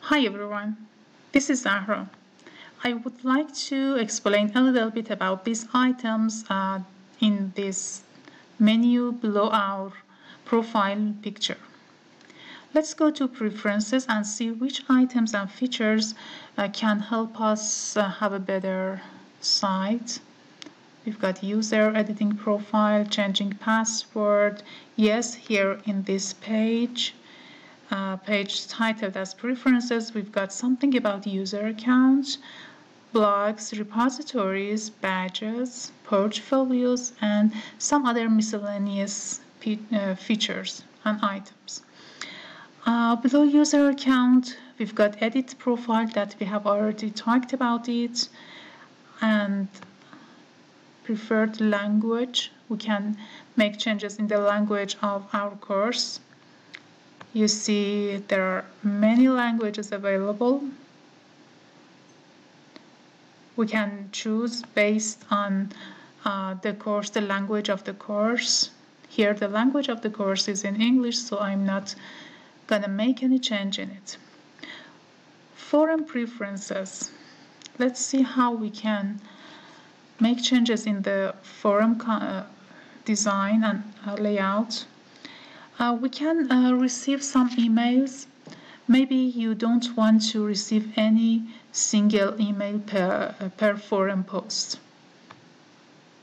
Hi everyone, this is Zahra. I would like to explain a little bit about these items in this menu below our profile picture. Let's go to preferences and see which items and features can help us have a better site. We've got user, editing profile, changing password. Yes, here in this page titled as preferences, we've got something about user accounts, blogs, repositories, badges, portfolios, and some other miscellaneous features and items. Below user account, we've got edit profile that we have already talked about it, and preferred language. We can make changes in the language of our course. You see there are many languages available. We can choose based on the course, the language of the course. Here the language of the course is in English, so I'm not gonna make any change in it. Forum preferences. Let's see how we can make changes in the forum design and layout. We can receive some emails. Maybe you don't want to receive any single email per forum post.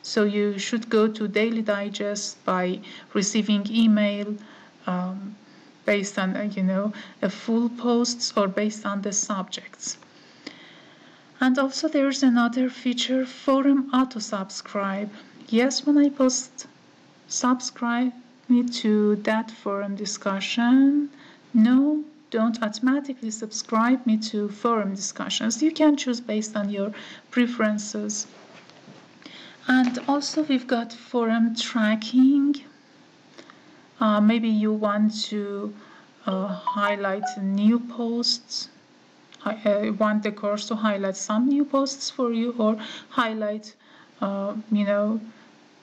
So you should go to Daily Digest by receiving email based on a full posts or based on the subjects. And also there's another feature, forum auto subscribe. Yes, when I post, subscribe me to that forum discussion. No, don't automatically subscribe me to forum discussions. You can choose based on your preferences. And also we've got forum tracking. Maybe you want to highlight new posts. I want the course to highlight some new posts for you, or highlight,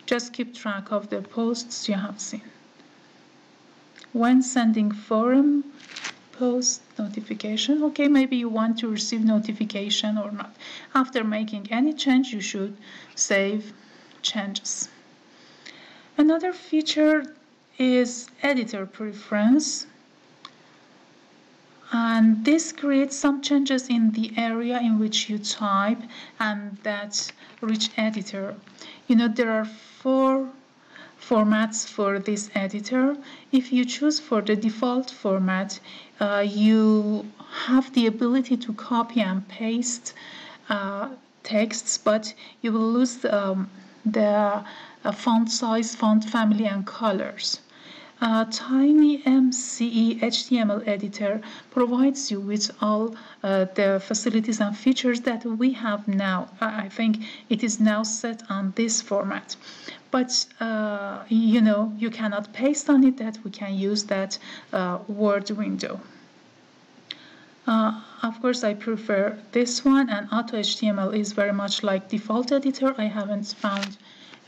just keep track of the posts you have seen. When sending forum post notification, okay, maybe you want to receive notification or not. After making any change, you should save changes. Another feature is editor preference. And this creates some changes in the area in which you type and that rich editor. There are 4 formats for this editor. If you choose for the default format, you have the ability to copy and paste texts, but you will lose the font size, font family, and colors. TinyMCE HTML editor provides you with all the facilities and features that we have now. I think it is now set on this format. But, you cannot paste on it, that we can use that Word window. Of course, I prefer this one, and Auto HTML is very much like default editor. I haven't found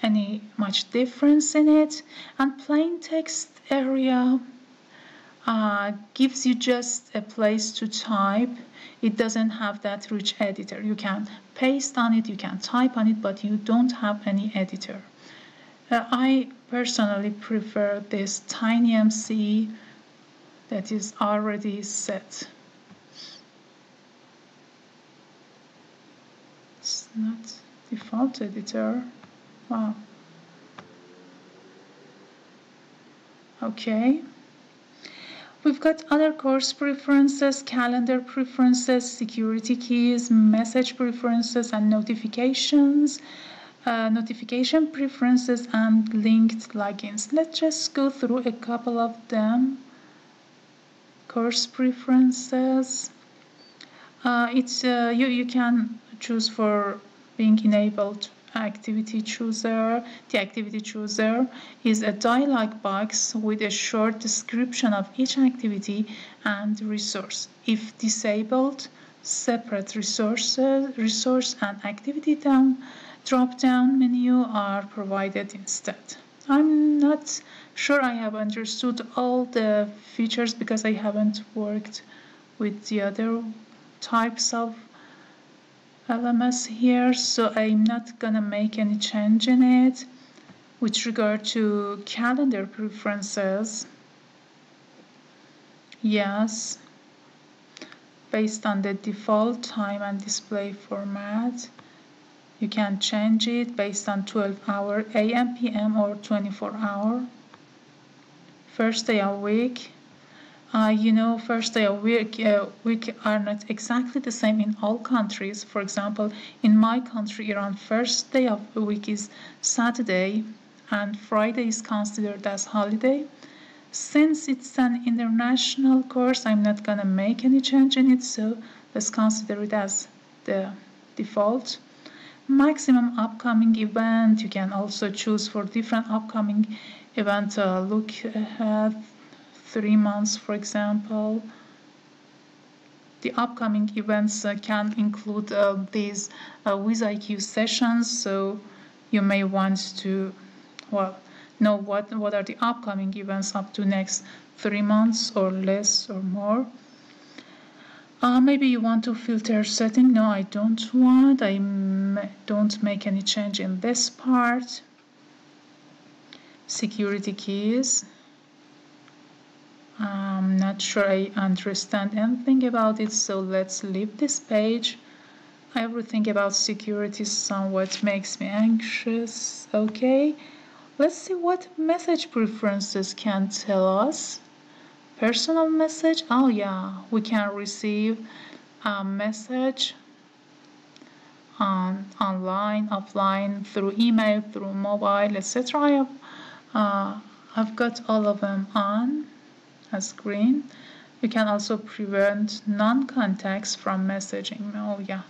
any much difference in it. And plain text area gives you just a place to type. It doesn't have that rich editor. You can paste on it, you can type on it, but you don't have any editor. I personally prefer this TinyMCE that is already set. It's not default editor. Wow. Okay. We've got other course preferences, calendar preferences, security keys, message preferences, and notifications, notification preferences, and linked logins. Let's just go through a couple of them. Course preferences. You can choose for being enabled activity chooser. The activity chooser is a dialog box with a short description of each activity and resource. If disabled, separate resource and activity drop-down menu are provided instead. I'm not sure I have understood all the features because I haven't worked with the other types of LMS here, so I'm not gonna make any change in it. With regard to calendar preferences, yes, based on the default time and display format, you can change it based on 12-hour AM, PM, or 24-hour. First day of week. First day of week are not exactly the same in all countries. For example, in my country, Iran, first day of the week is Saturday, and Friday is considered as holiday. Since it's an international course, I'm not gonna make any change in it, so let's consider it as the default. Maximum upcoming event, you can also choose for different upcoming event. Look ahead 3 months, for example. The upcoming events can include these WizIQ sessions, so you may want to know what are the upcoming events up to next 3 months or less or more. Maybe you want to filter setting. No, I don't want. I don't make any change in this part. Security keys. I'm not sure I understand anything about it, so let's leave this page. Everything about security somewhat makes me anxious. Okay, let's see what message preferences can tell us. Personal message. Oh yeah, we can receive a message online, offline, through email, through mobile, etc. I've got all of them on as green. You can also prevent non-contacts from messaging. Oh yeah,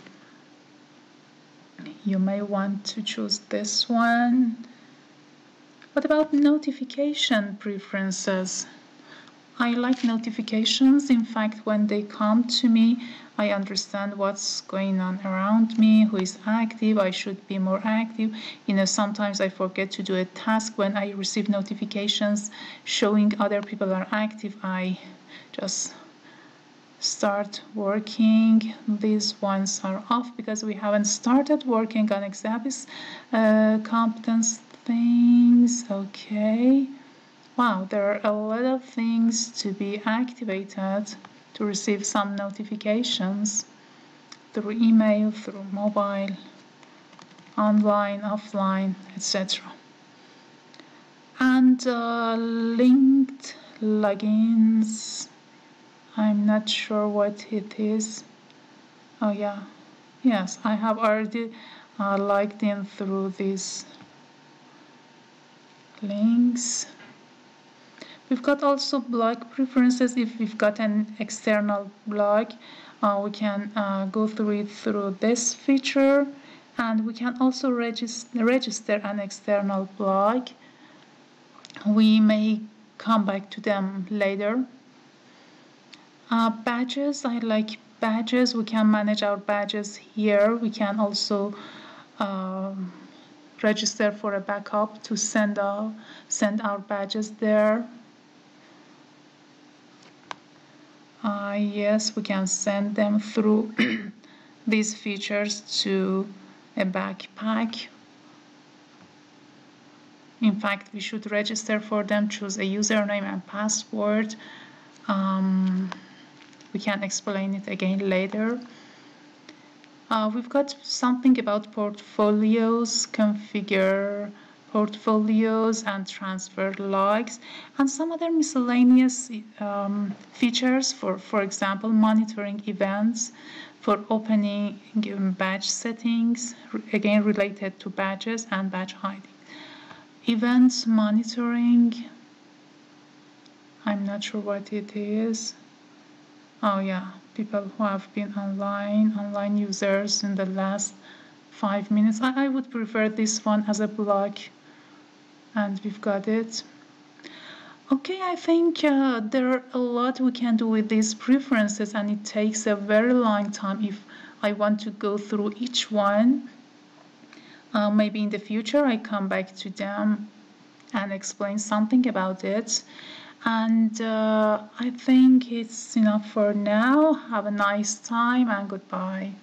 you may want to choose this one. What about notification preferences? I like notifications. In fact, when they come to me, I understand what's going on around me, who is active. I should be more active. Sometimes I forget to do a task. When I receive notifications showing other people are active, I just start working. These ones are off because we haven't started working on exhibits competence things. Okay. Wow, there are a lot of things to be activated to receive some notifications through email, through mobile, online, offline, etc. And linked logins. I'm not sure what it is. Oh yeah, yes, I have already logged in through these links. We've got also blog preferences. If we've got an external blog, we can go through it through this feature, and we can also register an external blog. We may come back to them later. Badges, I like badges. We can manage our badges here. We can also register for a backup to send our badges there. Yes, we can send them through these features to a backpack. In fact, we should register for them, choose a username and password. We can explain it again later. We've got something about portfolios, configure portfolios and transfer logs, and some other miscellaneous features for example, monitoring events, for opening badge settings, again related to badges and badge hiding. Events monitoring, I'm not sure what it is. Oh yeah, people who have been online users in the last 5 minutes. I would prefer this one as a block, and we've got it. Okay, I think there are a lot we can do with these preferences, and it takes a very long time if I want to go through each one. Maybe in the future I come back to them and explain something about it. And I think it's enough for now. Have a nice time and goodbye.